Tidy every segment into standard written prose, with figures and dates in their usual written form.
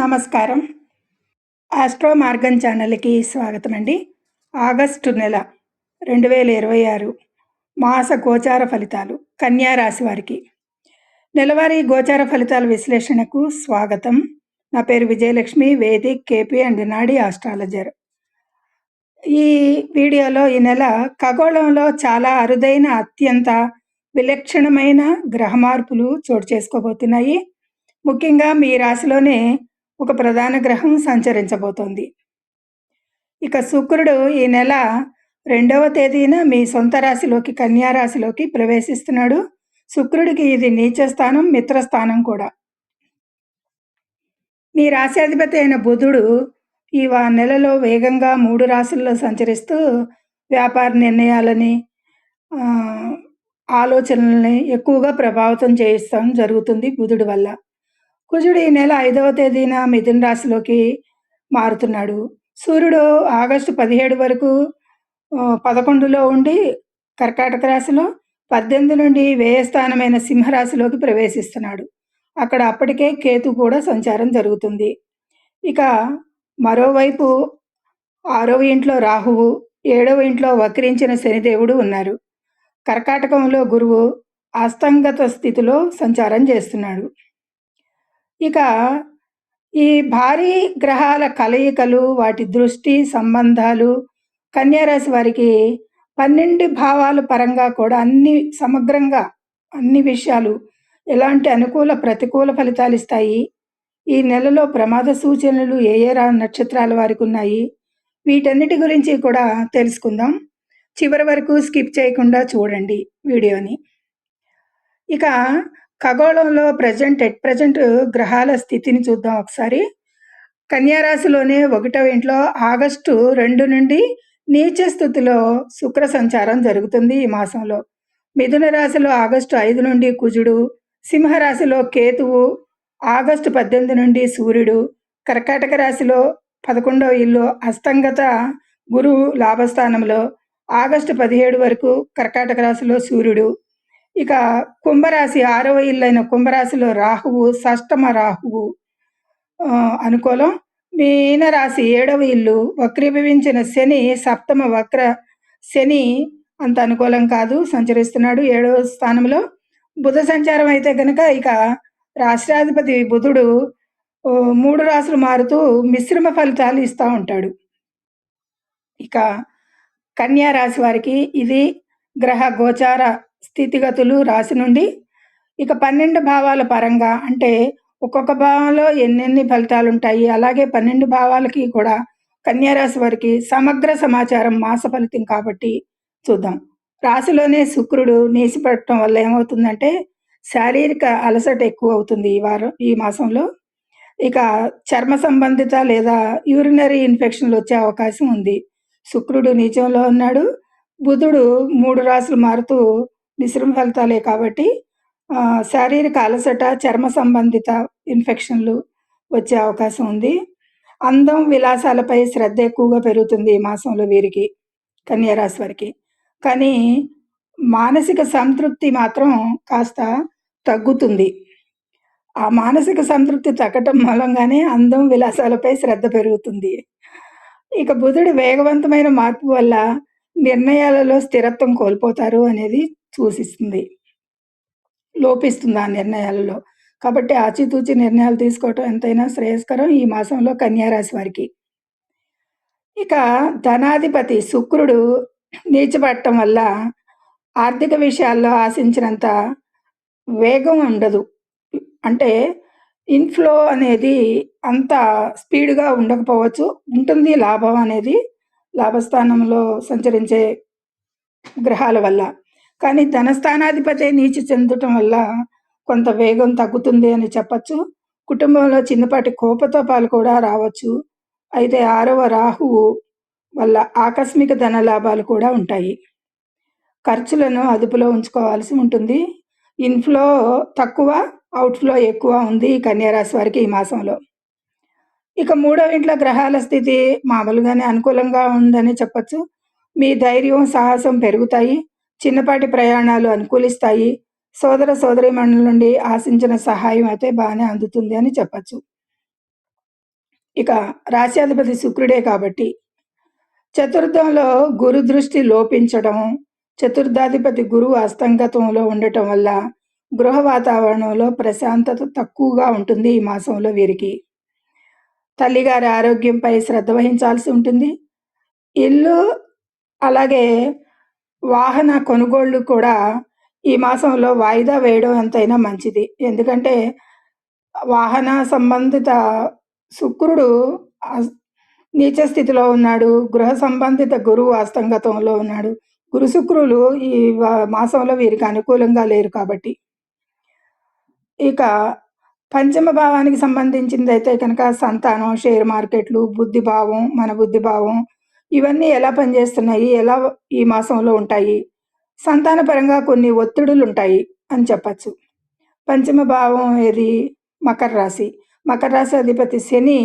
నమస్కారం. ఆస్ట్రో మార్గం ఛానల్‌కి స్వాగతమండి. ఆగస్టు నెల 2026 మాస గోచార ఫలితాలు కన్యా రాశి వారికి. నెలవారీ గోచార ఫలితాల విశ్లేషణకు స్వాగతం. నా పేరు విజయలక్ష్మి, వేదిక్, కేపీ అండ్ నాడీ ఆస్ట్రాలజర్. ఈ వీడియోలో ఈ నెల ఖగోళంలో చాలా అరుదైన అత్యంత విలక్షణమైన గ్రహ మార్పులు చోటు చేసుకోబోతున్నాయి. ముఖ్యంగా మీ రాశిలోనే ఒక ప్రధాన గ్రహం సంచరించబోతోంది. ఇక శుక్రుడు ఈ నెల 2వ తేదీన మీ సొంత రాశిలోకి కన్యా రాశిలోకి ప్రవేశిస్తున్నాడు. శుక్రుడికి ఇది నీచ స్థానం, మిత్రస్థానం కూడా. మీ రాశ్యాధిపతి అయిన బుధుడు ఈ నెలలో వేగంగా 3 రాశుల్లో సంచరిస్తూ వ్యాపార నిర్ణయాలని ఆలోచనల్ని ఎక్కువగా ప్రభావితం చేయిస్తాం జరుగుతుంది బుధుడి వల్ల. కుజుడు ఈ నెల 5వ తేదీన మిథున రాశిలోకి మారుతున్నాడు. సూర్యుడు ఆగస్టు 17 వరకు 11లో ఉండి కర్కాటక రాశిలో, 18 నుండి వ్యయస్థానమైన సింహరాశిలోకి ప్రవేశిస్తున్నాడు. అక్కడ అప్పటికే కేతు కూడా సంచారం జరుగుతుంది. ఇక మరోవైపు 6వ ఇంట్లో రాహువు, 7వ ఇంట్లో వక్రించిన శనిదేవుడు ఉన్నారు. కర్కాటకంలో గురువు అస్తంగత స్థితిలో సంచారం చేస్తున్నాడు. ఇక ఈ భారీ గ్రహాల కలయికలు, వాటి దృష్టి సంబంధాలు కన్యారాశి వారికి 12 భావాల పరంగా కూడా సమగ్రంగా అన్ని విషయాలు ఎలాంటి అనుకూల ప్రతికూల ఫలితాలు ఇస్తాయి. ఈ నెలలో ప్రమాద సూచనలు ఏ నక్షత్రాల వారికి ఉన్నాయి, వీటన్నిటి గురించి కూడా తెలుసుకుందాం. చివరి వరకు స్కిప్ చేయకుండా చూడండి వీడియోని. ఇక ఖగోళంలో ప్రజెంట్ గ్రహాల స్థితిని చూద్దాం ఒకసారి. కన్యారాశిలోనే 1వ ఇంట్లో ఆగస్టు 2 నుండి నీచ స్థితిలో శుక్ర సంచారం జరుగుతుంది ఈ మాసంలో. మిథున రాశిలో ఆగస్టు 5 నుండి కుజుడు, సింహరాశిలో కేతువు ఆగస్టు 18 నుండి సూర్యుడు, కర్కాటక రాశిలో 11వ ఇల్లు అస్తంగత గురువు లాభస్థానంలో ఆగస్టు 17 వరకు కర్కాటక రాశిలో సూర్యుడు. ఇక కుంభరాశి 6వ ఇల్లైన కుంభరాశిలో రాహువు, షష్టమ రాహువు అనుకూలం. మీనరాశి 7వ ఇల్లు వక్రీభవించిన శని, సప్తమ వక్ర శని అంత అనుకూలం కాదు, సంచరిస్తున్నాడు 7వ స్థానంలో. బుధ సంచారం అయితే కనుక ఇక రాష్ట్రాధిపతి బుధుడు 3 రాశులు మారుతూ మిశ్రమ ఫలితాలు ఇస్తూ ఉంటాడు. ఇక కన్యా రాశి వారికి ఇది గ్రహ గోచార స్థితిగతులు రాశి నుండి. ఇక 12 భావాల పరంగా అంటే ఒక్కొక్క భావంలో ఎన్నెన్ని ఫలితాలు ఉంటాయి, అలాగే 12 భావాలకి కూడా కన్యారాశి వారికి సమగ్ర సమాచారం మాస ఫలితం కాబట్టి చూద్దాం. రాశిలోనే శుక్రుడు నీచిపడటం వల్ల ఏమవుతుందంటే శారీరక అలసట ఎక్కువ అవుతుంది ఈ మాసంలో. ఇక చర్మ సంబంధిత లేదా యూరినరీ ఇన్ఫెక్షన్లు వచ్చే అవకాశం ఉంది. శుక్రుడు నీచంలో ఉన్నాడు, బుధుడు 3 రాశులు మారుతూ మిశ్రమ ఫలితాలే కాబట్టి శారీరక అలసట, చర్మ సంబంధిత ఇన్ఫెక్షన్లు వచ్చే అవకాశం ఉంది. అందం, విలాసాలపై శ్రద్ధ ఎక్కువగా పెరుగుతుంది ఈ మాసంలో వీరికి, కన్యారాశి వారికి. కానీ మానసిక సంతృప్తి మాత్రం కాస్త తగ్గుతుంది. ఆ మానసిక సంతృప్తి తగ్గటం మూలంగానే అందం, విలాసాలపై శ్రద్ధ పెరుగుతుంది. ఇక బుధుడు వేగవంతమైన మార్పు వల్ల నిర్ణయాలలో స్థిరత్వం కోల్పోతారు అనేది సూచిస్తుంది, లోపిస్తుంది ఆ నిర్ణయాలలో. కాబట్టి ఆచితూచి నిర్ణయాలు తీసుకోవటం ఎంతైనా శ్రేయస్కరం ఈ మాసంలో కన్యారాశి వారికి. ఇక ధనాధిపతి శుక్రుడు నీచపడటం వల్ల ఆర్థిక విషయాల్లో ఆశించినంత వేగం ఉండదు. అంటే ఇన్ఫ్లో అనేది అంత స్పీడ్గా ఉండకపోవచ్చు, ఉంటుంది లాభం అనేది లాభస్థానంలో సంచరించే గ్రహాల వల్ల. కానీ ధనస్థానాధిపతి నీచి చెందటం వల్ల కొంత వేగం తగ్గుతుంది అని చెప్పచ్చు. కుటుంబంలో చిన్నపాటి కోపతాపాలు కూడా రావచ్చు. అయితే 6వ రాహువు వల్ల ఆకస్మిక ధన లాభాలు కూడా ఉంటాయి. ఖర్చులను అదుపులో ఉంచుకోవాల్సి ఉంటుంది. ఇన్ఫ్లో తక్కువ, అవుట్ఫ్లో ఎక్కువ ఉంది కన్యారాశి వారికి ఈ మాసంలో. ఇక 3వ ఇంట్లో గ్రహాల స్థితి మామూలుగానే అనుకూలంగా ఉందని చెప్పచ్చు. మీ ధైర్యం, సాహసం పెరుగుతాయి. చిన్నపాటి ప్రయాణాలు అనుకూలిస్తాయి. సోదర సోదరీమణుల నుండి ఆశించిన సహాయం అయితే బాగానే అందుతుంది అని చెప్పచ్చు. ఇక రాశ్యాధిపతి శుక్రుడే కాబట్టి. చతుర్థంలో గురు దృష్టి లోపించడం, చతుర్థాధిపతి గురువు అస్తంగతంలో ఉండటం వల్ల గృహ వాతావరణంలో ప్రశాంతత తక్కువగా ఉంటుంది ఈ మాసంలో వీరికి. తల్లిగారి ఆరోగ్యంపై శ్రద్ధ వహించాల్సి ఉంటుంది. ఇల్లు, అలాగే వాహన కొనుగోళ్ళు కూడా ఈ మాసంలో వాయిదా వేయడం ఎంతైనా మంచిది. ఎందుకంటే వాహన సంబంధిత శుక్రుడు అస్ నీచ స్థితిలో ఉన్నాడు. గృహ సంబంధిత గురువు అస్తంగతంలో ఉన్నాడు. గురు శుక్రులు ఈ మాసంలో వీరికి అనుకూలంగా లేరు కాబట్టి. ఇక పంచమ భావానికి సంబంధించిందైతే కనుక సంతానం, షేర్ మార్కెట్లు, బుద్ధి భావం, మన బుద్ధి భావం ఇవన్నీ ఎలా పనిచేస్తున్నాయి? ఎలా ఈ మాసంలో ఉంటాయి? సంతానపరంగా కొన్ని ఒత్తిడులుంటాయి అని చెప్పచ్చు. పంచమ భావం ఏది? మకర రాశి. మకర రాశి అధిపతి శని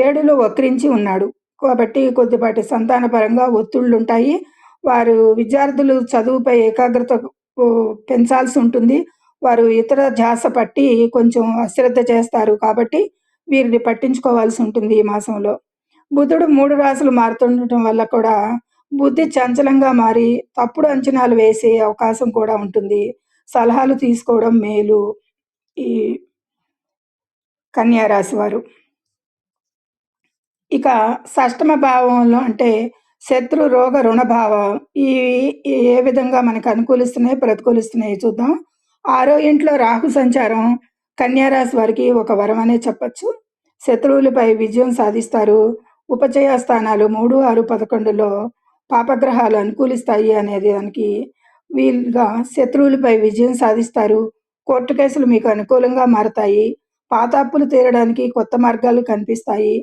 7లో వక్రించి ఉన్నాడు. కాబట్టి కొద్దిపాటి సంతానపరంగా ఒత్తిళ్ళుంటాయి. వారు విద్యార్థులు చదువుపై ఏకాగ్రత పెంచాల్సి ఉంటుంది. వారు ఇతర ధ్యాస పట్టి కొంచెం అశ్రద్ధ చేస్తారు. కాబట్టి వీరిని పట్టించుకోవాల్సి ఉంటుంది ఈ మాసంలో. బుధుడు 3 రాశులు మారుతుండటం వల్ల కూడా బుద్ధి చంచలంగా మారి తప్పుడు అంచనాలు వేసే అవకాశం కూడా ఉంటుంది. సలహాలు తీసుకోవడం మేలు ఈ కన్యా రాశి వారు. ఇక షష్టమ భావంలో అంటే శత్రు, రోగ, రుణభావం ఇవి ఏ విధంగా మనకు అనుకూలిస్తున్నాయి, ప్రతికూలిస్తున్నాయి చూద్దాం. 6వ ఇంట్లో రాహు సంచారం కన్యా రాశి వారికి ఒక వరం అనే చెప్పచ్చు. శత్రువులపై విజయం సాధిస్తారు. ఉపచయ స్థానాలు 3, 6, 11లో పాపగ్రహాలు అనుకూలిస్తాయి అనేది దానికి వీలుగా శత్రువులపై విజయం సాధిస్తారు. కోర్టు కేసులు మీకు అనుకూలంగా మారతాయి. పాత అప్పులు తీరడానికి కొత్త మార్గాలు కనిపిస్తాయి.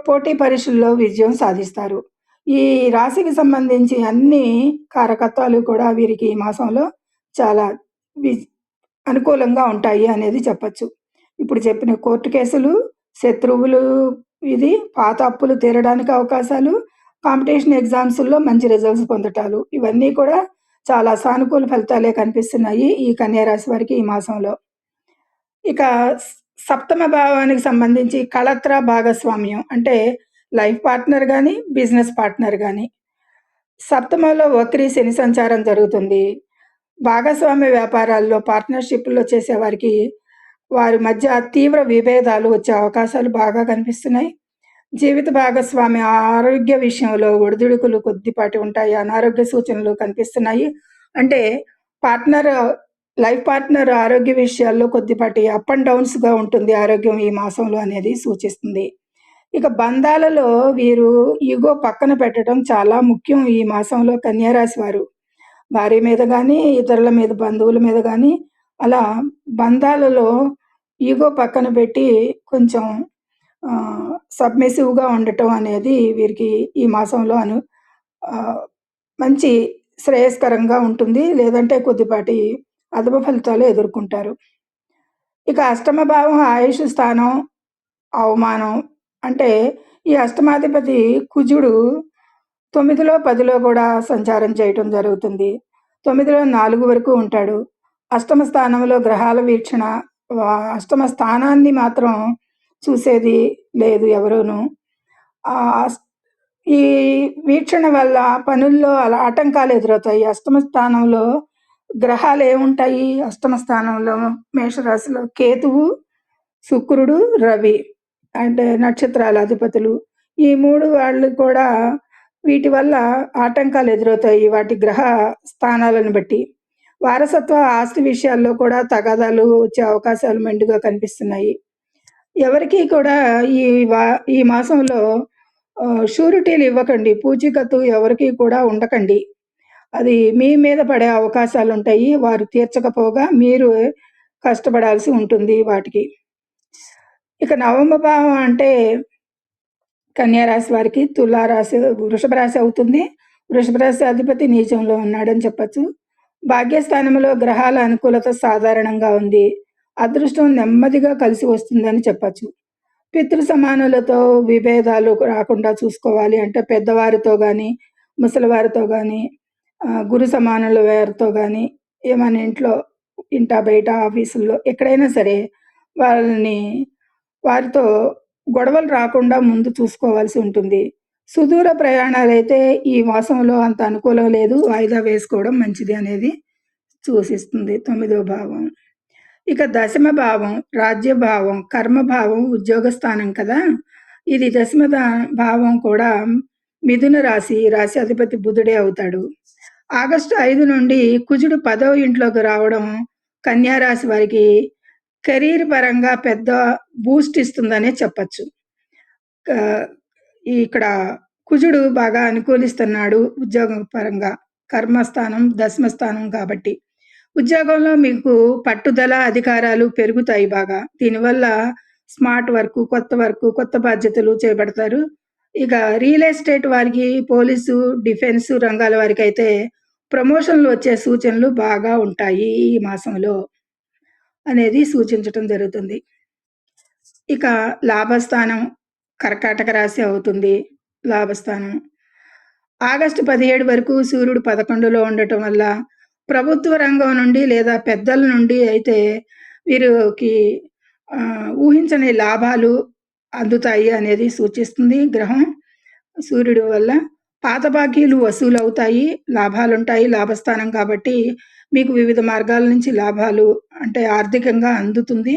పోటీ పరీక్షల్లో విజయం సాధిస్తారు. ఈ రాశికి సంబంధించి అన్ని కారకత్వాలు కూడా వీరికి ఈ మాసంలో చాలా అనుకూలంగా ఉంటాయి అనేది చెప్పచ్చు. ఇప్పుడు చెప్పిన కోర్టు కేసులు, శత్రువులు, ఇది పాత అప్పులు తీరడానికి అవకాశాలు, కాంపిటీషన్ ఎగ్జామ్స్‌లో మంచి రిజల్ట్స్ పొందటాలు ఇవన్నీ కూడా చాలా సానుకూల ఫలితాలే కనిపిస్తున్నాయి ఈ కన్యా రాశి వారికి ఈ మాసంలో. ఇక సప్తమ భావానికి సంబంధించి కళత్ర భాగస్వామ్యం అంటే లైఫ్ పార్ట్నర్ గానీ, బిజినెస్ పార్ట్నర్ గానీ. సప్తమంలో వక్రీ శని సంచారం జరుగుతుంది. భాగస్వామ్య వ్యాపారాల్లో పార్ట్నర్‌షిప్‌లో చేసేవారికి వారి మధ్య తీవ్ర విభేదాలు వచ్చే అవకాశాలు బాగా కనిపిస్తున్నాయి. జీవిత భాగస్వామి ఆరోగ్య విషయంలో ఒడిదుడుకులు కొద్దిపాటి ఉంటాయి. అనారోగ్య సూచనలు కనిపిస్తున్నాయి. అంటే లైఫ్ పార్ట్నర్ ఆరోగ్య విషయాల్లో కొద్దిపాటి అప్ అండ్ డౌన్స్‌గా ఉంటుంది ఆరోగ్యం ఈ మాసంలో అనేది సూచిస్తుంది. ఇక బంధాలలో వీరు ఇగో పక్కన పెట్టడం చాలా ముఖ్యం ఈ మాసంలో కన్యా రాశి వారు. భార్య మీద గానీ, ఇతరుల మీద, బంధువుల మీద గానీ అలా బంధాలలో ఇగో పక్కన పెట్టి కొంచెం సబ్మిసివ్‌గా ఉండటం అనేది వీరికి ఈ మాసంలో మంచి శ్రేయస్కరంగా ఉంటుంది. లేదంటే కొద్దిపాటి అధమ ఫలితాలు ఎదుర్కొంటారు. ఇక అష్టమ భావం ఆయుష్ స్థానం, అవమానం. అంటే ఈ అష్టమాధిపతి కుజుడు 9లో, 10లో కూడా సంచారం చేయటం జరుగుతుంది. 9లో 4 వరకు ఉంటాడు. అష్టమ స్థానంలో గ్రహాల వీక్షణ, అష్టమ స్థానాన్ని మాత్రం చూసేది లేదు ఎవరూను. ఈ వీక్షణ వల్ల పనుల్లో అలా ఆటంకాలు ఎదురవుతాయి. అష్టమ స్థానంలో గ్రహాలు ఏముంటాయి? అష్టమ స్థానంలో మేషరాశిలో కేతువు, శుక్రుడు, రవి అంటే నక్షత్రాల అధిపతులు. ఈ 3 వాళ్ళు కూడా వీటి వల్ల ఆటంకాలు ఎదురవుతాయి వాటి గ్రహ స్థానాలను బట్టి. వారసత్వ ఆస్తి విషయాల్లో కూడా తగాదాలు వచ్చే అవకాశాలు మెండుగా కనిపిస్తున్నాయి. ఎవరికీ కూడా ఈ మాసంలో షూరిటీలు ఇవ్వకండి. పూచీకత్తు ఎవరికీ కూడా ఉండకండి. అది మీ మీద పడే అవకాశాలుంటాయి. వారు తీర్చకపోగా మీరు కష్టపడాల్సి ఉంటుంది వాటికి. ఇక నవమ భావం అంటే కన్యా రాశి వారికి వృషభ రాశి అవుతుంది. వృషభ రాశి అధిపతి నీచంలో ఉన్నాడని చెప్పచ్చు. భాగ్యస్థానంలో గ్రహాల అనుకూలత సాధారణంగా ఉంది. అదృష్టం నెమ్మదిగా కలిసి వస్తుందని చెప్పచ్చు. పితృ సమానులతో విభేదాలు రాకుండా చూసుకోవాలి. అంటే పెద్దవారితో గానీ, ముసలివారితో గానీ, గురు సమానుల వారితో గానీ, ఏమైనా ఇంట, బయట, ఆఫీసుల్లో ఎక్కడైనా సరే వాళ్ళని వారితో గొడవలు రాకుండా ముందు చూసుకోవాల్సి ఉంటుంది. సుదూర ప్రయాణాలైతే ఈ మాసంలో అంత అనుకూలం లేదు. వాయిదా వేసుకోవడం మంచిది అనేది సూచిస్తుంది 9వ భావం. ఇక దశమ భావం, రాజ్యభావం, కర్మభావం, ఉద్యోగ స్థానం కదా! ఇది దశమ భావం కూడా మిథున రాశి, రాశి అధిపతి బుధుడే అవుతాడు. ఆగస్టు 5 నుండి కుజుడు 10వ ఇంట్లోకి రావడం కన్యా రాశి వారికి కెరీర్ పరంగా పెద్ద బూస్ట్ ఇస్తుందనే చెప్పచ్చు. ఆహ్, ఇక్కడ కుజుడు బాగా అనుకూలిస్తున్నాడు ఉద్యోగం పరంగా. కర్మస్థానం, దశమ స్థానం కాబట్టి. ఉద్యోగంలో మీకు పట్టుదల, అధికారాలు పెరుగుతాయి బాగా. దీనివల్ల స్మార్ట్ వర్కు, కొత్త వర్కు, కొత్త బాధ్యతలు చేపడతారు. ఇక రియల్ ఎస్టేట్ వారికి, పోలీసు, డిఫెన్సు రంగాల వారికైతే ప్రమోషన్‌లు వచ్చే సూచనలు బాగా ఉంటాయి ఈ మాసంలో అనేది సూచించటం జరుగుతుంది. ఇక లాభస్థానం కర్కాటక రాశి అవుతుంది. లాభస్థానం. ఆగస్టు 17 వరకు సూర్యుడు 11లో ఉండటం వల్ల ప్రభుత్వ రంగం నుండి లేదా పెద్దల నుండి అయితే వీరికి ఊహించని లాభాలు అందుతాయి అనేది సూచిస్తుంది గ్రహం. సూర్యుడు వల్ల పాత బాకీలు వసూలవుతాయి. లాభాలుంటాయి. లాభస్థానం కాబట్టి మీకు వివిధ మార్గాల నుంచి లాభాలు అంటే ఆర్థికంగా అందుతుంది.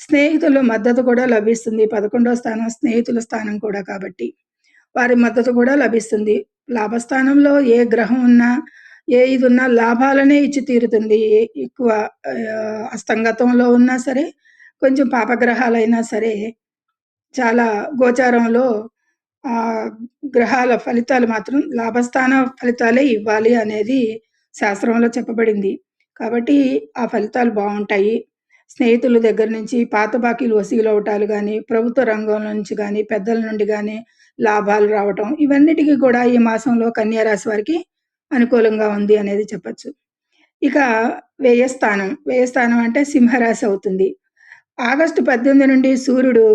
స్నేహితుల మద్దతు కూడా లభిస్తుంది. 11వ స్థానం స్నేహితుల స్థానం కూడా కాబట్టి వారి మద్దతు కూడా లభిస్తుంది. లాభస్థానంలో ఏ గ్రహం ఉన్నా, ఏ ఇదున్నా లాభాలనే ఇచ్చి తీరుతుంది. ఎక్కువ అస్తంగతంలో ఉన్నా సరే, కొంచెం పాపగ్రహాలైనా సరే, చాలా గోచారంలో గ్రహాల ఫలితాలు మాత్రం లాభస్థాన ఫలితాలే ఇవ్వాలి అనేది శాస్త్రంలో చెప్పబడింది. కాబట్టి ఆ ఫలితాలు బావుంటాయి. స్నేహితుల దగ్గర నుంచి పాత బాకీలు వసూలవటాలు గానీ, ప్రభుత్వ రంగం నుంచి గానీ, పెద్దల నుండి గానీ లాభాలు రావటం ఇవన్నిటికి కూడా ఈ మాసంలో కన్యా రాశి వారికి అనుకూలంగా ఉంది అనేది చెప్పచ్చు. ఇక వ్యయస్థానం. వ్యయస్థానం అంటే సింహరాశి అవుతుంది. ఆగస్టు 18 నుండి సూర్యుడు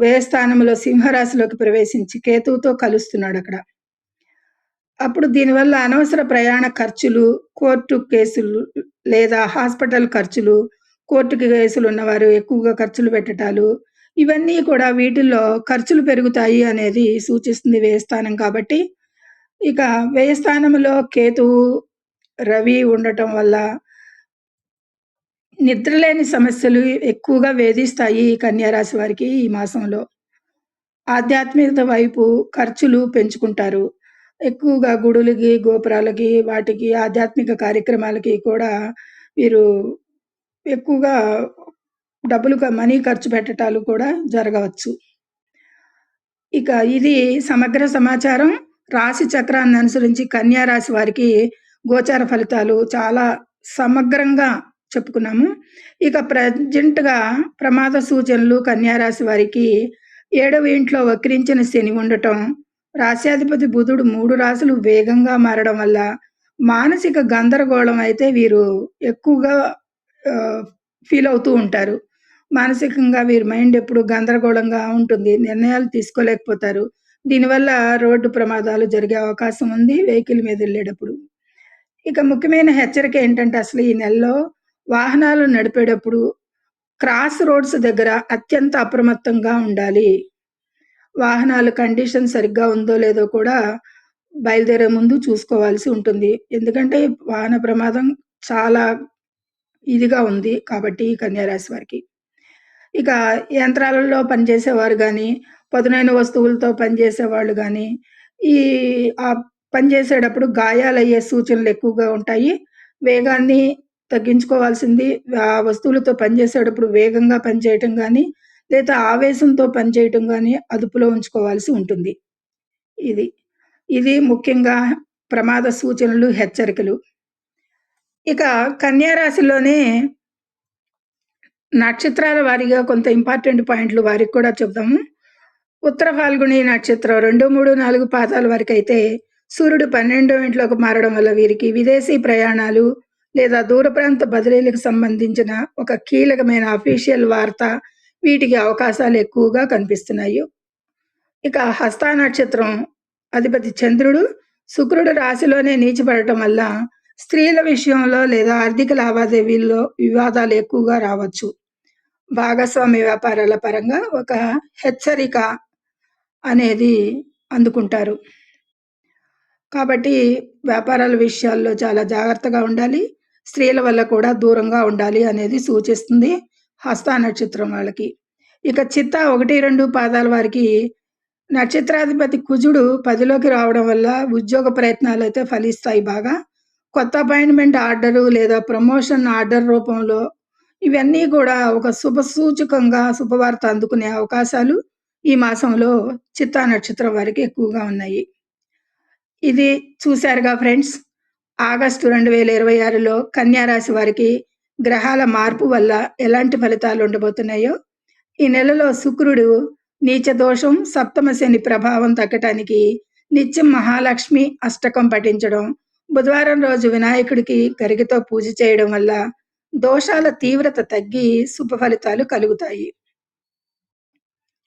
వ్యయస్థానంలో సింహరాశిలోకి ప్రవేశించి కేతువుతో కలుస్తున్నాడక్కడ. అప్పుడు దీనివల్ల అనవసర ప్రయాణ ఖర్చులు, కోర్టు కేసులు లేదా హాస్పిటల్ ఖర్చులు, కోర్టు కేసులు ఉన్నవారు ఎక్కువగా ఖర్చులు పెట్టటాలు, ఇవన్నీ కూడా వీటిల్లో ఖర్చులు పెరుగుతాయి అనేది సూచిస్తుంది వ్యయస్థానం కాబట్టి. ఇక వ్యయస్థానంలో కేతువు, రవి ఉండటం వల్ల నిద్రలేని సమస్యలు ఎక్కువగా వేధిస్తాయి ఈ కన్యా రాశి వారికి ఈ మాసంలో. ఆధ్యాత్మికత వైపు ఖర్చులు పెంచుకుంటారు. ఎక్కువగా గుడులకి, గోపురాలకి, వాటికి ఆధ్యాత్మిక కార్యక్రమాలకి కూడా వీరు ఎక్కువగా మనీ ఖర్చు పెట్టటాలు కూడా జరగవచ్చు. ఇక ఇది సమగ్ర సమాచారం. రాశి చక్రాన్ని అనుసరించి కన్యా రాశి వారికి గోచార ఫలితాలు చాలా సమగ్రంగా చెప్పుకున్నాము. ఇక ప్రెజెంట్‌గా ప్రమాద సూచనలు కన్యా రాశి వారికి 7వ ఇంట్లో వక్రించిన శని ఉండటం, రాశ్యాధిపతి బుధుడు 3 రాశులు వేగంగా మారడం వల్ల మానసిక గందరగోళం అయితే వీరు ఎక్కువగా ఫీల్ అవుతూ ఉంటారు. మానసికంగా వీరి మైండ్ ఎప్పుడు గందరగోళంగా ఉంటుంది. నిర్ణయాలు తీసుకోలేకపోతారు. దీనివల్ల రోడ్డు ప్రమాదాలు జరిగే అవకాశం ఉంది వెహికల్ మీద ఎళ్ళేటప్పుడు. ఇక ముఖ్యమైన హెచ్చరిక ఏంటంటే అసలు ఈ నెలలో వాహనాలు నడిపేటప్పుడు క్రాస్ రోడ్స్ దగ్గర అత్యంత అప్రమత్తంగా ఉండాలి. వాహనాల కండిషన్ సరిగ్గా ఉందో లేదో కూడా బయలుదేరే ముందు చూసుకోవాల్సి ఉంటుంది. ఎందుకంటే వాహన ప్రమాదం చాలా ఇదిగా ఉంది కాబట్టి ఈ కన్యా రాశి వారికి. ఇక యంత్రాలలో పనిచేసేవారు గానీ, పదునైన వస్తువులతో పనిచేసేవాళ్ళు గానీ, ఈ పనిచేసేటప్పుడు గాయాలయ్యే సూచనలు ఎక్కువగా ఉంటాయి. వేగాన్ని తగ్గించుకోవాల్సింది. ఆ వస్తువులతో పనిచేసేటప్పుడు వేగంగా పనిచేయటం గానీ, లేదా ఆవేశంతో పనిచేయటం గానీ అదుపులో ఉంచుకోవాల్సి ఉంటుంది. ఇది. ఇది ముఖ్యంగా ప్రమాద సూచనలు, హెచ్చరికలు. ఇక కన్యా రాశిలోనే నక్షత్రాల వారీగా కొంత ఇంపార్టెంట్ పాయింట్లు వారికి కూడా చెప్దాము. ఉత్తర ఫాల్గుణి నక్షత్రం 2, 3, 4 పాదాల వరకైతే సూర్యుడు 12వ ఇంట్లోకి మారడం వల్ల వీరికి విదేశీ ప్రయాణాలు లేదా దూర ప్రాంత బదిలీలకు సంబంధించిన ఒక కీలకమైన అఫీషియల్ వార్త వీటికి అవకాశాలు ఎక్కువగా కనిపిస్తున్నాయి. ఇక హస్త నక్షత్రం అధిపతి చంద్రుడు, శుక్రుడు రాశిలోనే నీచబడటం వల్ల స్త్రీల విషయంలో లేదా ఆర్థిక లావాదేవీల్లో వివాదాలు ఎక్కువగా రావచ్చు. భాగస్వామ్య వ్యాపారాల పరంగా ఒక హెచ్చరిక అనేది అందుకుంటారు. కాబట్టి వ్యాపారాల విషయాల్లో చాలా జాగ్రత్తగా ఉండాలి. స్త్రీల వల్ల కూడా దూరంగా ఉండాలి అనేది సూచిస్తుంది హస్త నక్షత్రం వాళ్ళకి. ఇక చిత్త 1, 2 పాదాల వారికి నక్షత్రాధిపతి కుజుడు 10లోకి రావడం వల్ల ఉద్యోగ ప్రయత్నాలైతే ఫలిస్తాయి బాగా. కొత్త అపాయింట్‌మెంట్ ఆర్డరు లేదా ప్రమోషన్ ఆర్డర్ రూపంలో ఇవన్నీ కూడా ఒక శుభసూచకంగా శుభవార్త అందుకునే అవకాశాలు ఈ మాసంలో చిత్తా నక్షత్రం వారికి ఎక్కువగా ఉన్నాయి. ఇది చూసారుగా ఫ్రెండ్స్. ఆగస్టు 2026లో కన్యా రాశి వారికి గ్రహాల మార్పు వల్ల ఎలాంటి ఫలితాలు ఉండబోతున్నాయో, ఈ నెలలో శుక్రుడు నీచ దోషం, సప్తమ శని ప్రభావం తగ్గటానికి నిత్యం మహాలక్ష్మి అష్టకం పఠించడం, బుధవారం రోజు వినాయకుడికి గరికతో పూజ చేయడం వల్ల దోషాల తీవ్రత తగ్గి శుభ ఫలితాలు కలుగుతాయి.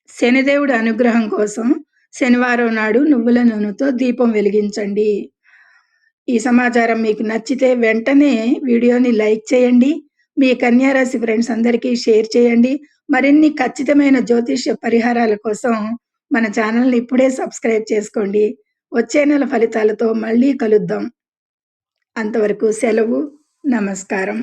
శనిదేవుడి అనుగ్రహం కోసం శనివారం నాడు నువ్వుల నూనెతో దీపం వెలిగించండి. ఈ సమాచారం మీకు నచ్చితే వెంటనే వీడియోని లైక్ చేయండి. మీ కన్యా రాశి ఫ్రెండ్స్ అందరికీ షేర్ చేయండి. మరిన్ని ఖచ్చితమైన జ్యోతిష్య పరిహారాల కోసం మన ఛానల్‌ని ఇప్పుడే సబ్స్క్రైబ్ చేసుకోండి. వచ్చే నెల ఫలితాలతో మళ్ళీ కలుద్దాం. అంతవరకు సెలవు. నమస్కారం.